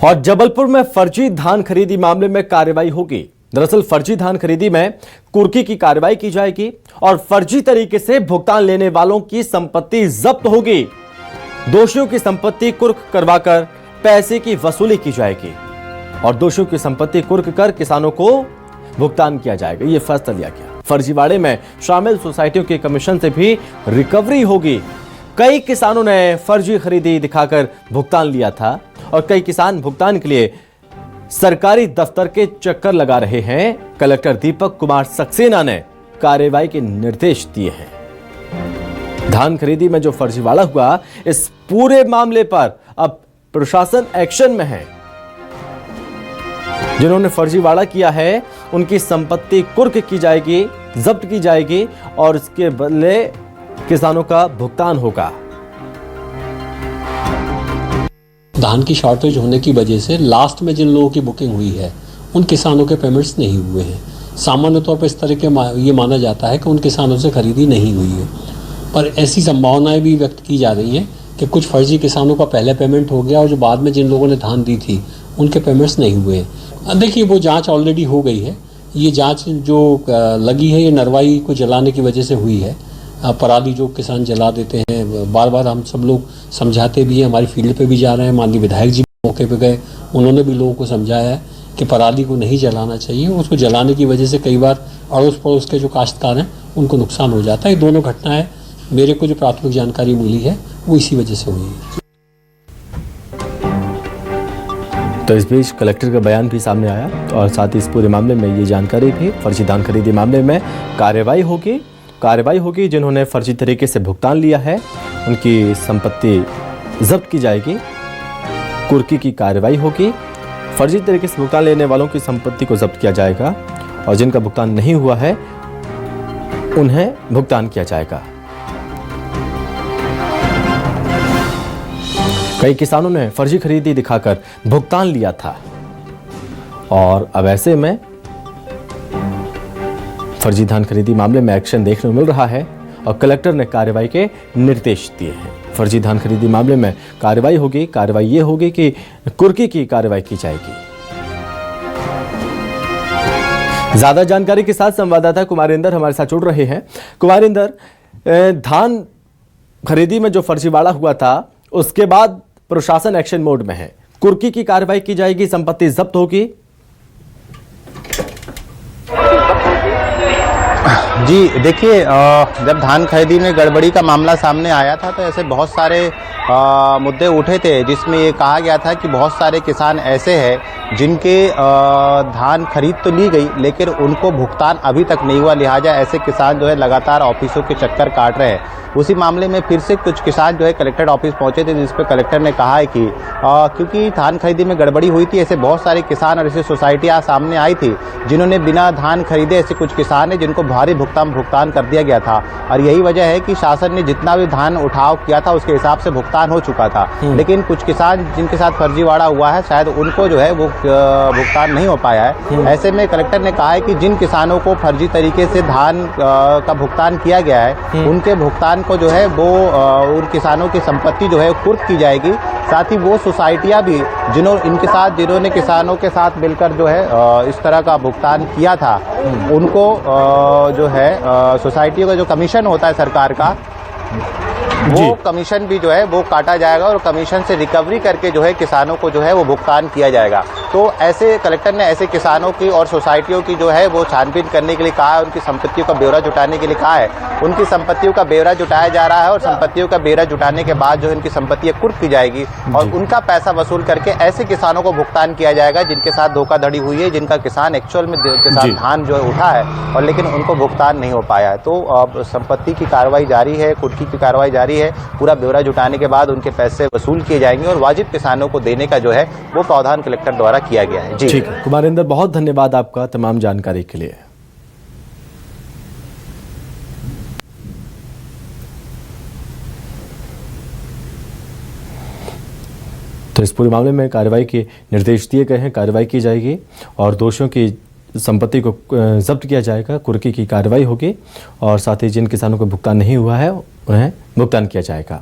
और जबलपुर में फर्जी धान खरीदी मामले में कार्रवाई होगी। दरअसल फर्जी धान खरीदी में कुर्की की कार्रवाई की जाएगी और फर्जी तरीके से भुगतान लेने वालों की संपत्ति जब्त होगी। दोषियों की संपत्ति कुर्क करवाकर पैसे की वसूली की जाएगी और दोषियों की संपत्ति कुर्क कर किसानों को भुगतान किया जाएगा। ये फैसला लिया गया। फर्जीवाड़े में शामिल सोसाइटियों के कमीशन से भी रिकवरी होगी। कई किसानों ने फर्जी खरीदी दिखाकर भुगतान लिया था और कई किसान भुगतान के लिए सरकारी दफ्तर के चक्कर लगा रहे हैं। कलेक्टर दीपक कुमार सक्सेना ने कार्रवाई के निर्देश दिए हैं। धान खरीदी में जो फर्जीवाड़ा हुआ, इस पूरे मामले पर अब प्रशासन एक्शन में है। जिन्होंने फर्जीवाड़ा किया है उनकी संपत्ति कुर्क की जाएगी, जब्त की जाएगी और इसके बदले किसानों का भुगतान होगा। धान की शॉर्टेज होने की वजह से लास्ट में जिन लोगों की बुकिंग हुई है उन किसानों के पेमेंट्स नहीं हुए हैं। सामान्य तौर पर इस तरह के ये माना जाता है कि उन किसानों से खरीदी नहीं हुई है, पर ऐसी संभावनाएं भी व्यक्त की जा रही हैं कि कुछ फर्जी किसानों का पहले पेमेंट हो गया और जो बाद में जिन लोगों ने धान दी थी उनके पेमेंट्स नहीं हुए हैं। देखिए, वो जाँच ऑलरेडी हो गई है। ये जाँच जो लगी है ये नरवाई को जलाने की वजह से हुई है। पराली जो किसान जला देते हैं, बार बार हम सब लोग समझाते भी हैं, हमारी फील्ड पे भी जा रहे हैं। माननीय विधायक जी मौके पे गए, उन्होंने भी लोगों को समझाया है कि पराली को नहीं जलाना चाहिए। उसको जलाने की वजह से कई बार अड़ोस पड़ोस के जो काश्तकार हैं उनको नुकसान हो जाता है। ये दोनों घटनाएं मेरे को जो प्राथमिक जानकारी मिली है वो इसी वजह से हुई है। तो इस बीच कलेक्टर का बयान भी सामने आया और साथ ही इस पूरे मामले में ये जानकारी भी, फर्जी धान खरीदी मामले में कार्रवाई होगी। जिन्होंने फर्जी तरीके से भुगतान लिया है उनकी संपत्ति जब्त की जाएगी, कुर्की की कार्रवाई होगी। फर्जी तरीके से भुगतान लेने वालों की संपत्ति को जब्त किया जाएगा और जिनका भुगतान नहीं हुआ है उन्हें भुगतान किया जाएगा। कई किसानों ने फर्जी खरीदी दिखाकर भुगतान लिया था और अब ऐसे में फर्जी धान खरीदी मामले में एक्शन देखने को मिल रहा है और कलेक्टर ने कार्रवाई के निर्देश दिए हैं। फर्जी धान खरीदी मामले में कार्रवाई होगी। कार्रवाई ये होगी कि कुर्की की कार्रवाई की जाएगी। ज्यादा जानकारी के साथ संवाददाता कुमारिंदर हमारे साथ जुड़ रहे हैं। कुमारिंदर, धान खरीदी में जो फर्जीवाड़ा हुआ था उसके बाद प्रशासन एक्शन मोड में है। कुर्की की कार्रवाई की जाएगी, संपत्ति जब्त होगी। जी देखिए, जब धान खरीदी में गड़बड़ी का मामला सामने आया था तो ऐसे बहुत सारे मुद्दे उठे थे, जिसमें ये कहा गया था कि बहुत सारे किसान ऐसे हैं जिनके धान खरीद तो ली गई लेकिन उनको भुगतान अभी तक नहीं हुआ। लिहाजा ऐसे किसान जो है लगातार ऑफिसों के चक्कर काट रहे हैं। उसी मामले में फिर से कुछ किसान जो है कलेक्टर ऑफिस पहुंचे थे, जिस पर कलेक्टर ने कहा है कि क्योंकि धान खरीदी में गड़बड़ी हुई थी, ऐसे बहुत सारे किसान और ऐसी सोसाइटियाँ सामने आई थी जिन्होंने बिना धान खरीदे, ऐसे कुछ किसान हैं जिनको भारी भुगतान कर दिया गया था। और यही वजह है कि शासन ने जितना भी धान उठाव किया था उसके हिसाब से भुगतान हो चुका था, लेकिन कुछ किसान जिनके साथ फर्जीवाड़ा हुआ है शायद उनको जो है वो भुगतान नहीं हो पाया है। ऐसे में कलेक्टर ने कहा है कि जिन किसानों को फर्जी तरीके से धान का भुगतान किया गया है उनके भुगतान को जो है वो उन किसानों की संपत्ति जो है कुर्क की जाएगी। साथ ही वो सोसाइटियां भी जिन्होंने किसानों के साथ मिलकर जो है इस तरह का भुगतान किया था उनको जो है सोसाइटियों का जो कमीशन होता है सरकार का, वो कमीशन भी जो है वो काटा जाएगा और कमीशन से रिकवरी करके जो है किसानों को जो है वो भुगतान किया जाएगा। तो ऐसे कलेक्टर ने ऐसे किसानों की और सोसाइटियों की जो है वो छानबीन करने के लिए कहा है, उनकी संपत्तियों का ब्यौरा जुटाने के लिए कहा है। उनकी संपत्तियों का ब्यौरा जुटाया जा रहा है और संपत्तियों का ब्यौरा जुटाने के बाद जो है उनकी संपत्तियां कुर्क की जाएगी और उनका पैसा वसूल करके ऐसे किसानों को भुगतान किया जाएगा जिनके साथ धोखाधड़ी हुई है, जिनका किसान एक्चुअल में धान जो है उठा है और लेकिन उनको भुगतान नहीं हो पाया है। तो अब संपत्ति की कार्रवाई जारी है, कुर्की की कार्रवाई जारी है। पूरा ब्यौरा जुटाने के बाद उनके पैसे वसूल किए जाएंगे और वाजिब किसानों को देने का जो है वो प्रावधान कलेक्टर द्वारा किया गया है। जी ठीक है कुमारिंदर, बहुत धन्यवाद आपका तमाम जानकारी के लिए। तो इस पूरे मामले में कार्रवाई के निर्देश दिए गए हैं, कार्रवाई की जाएगी और दोषियों की संपत्ति को जब्त किया जाएगा, कुर्की की कार्रवाई होगी और साथ ही जिन किसानों को भुगतान नहीं हुआ है उन्हें भुगतान किया जाएगा।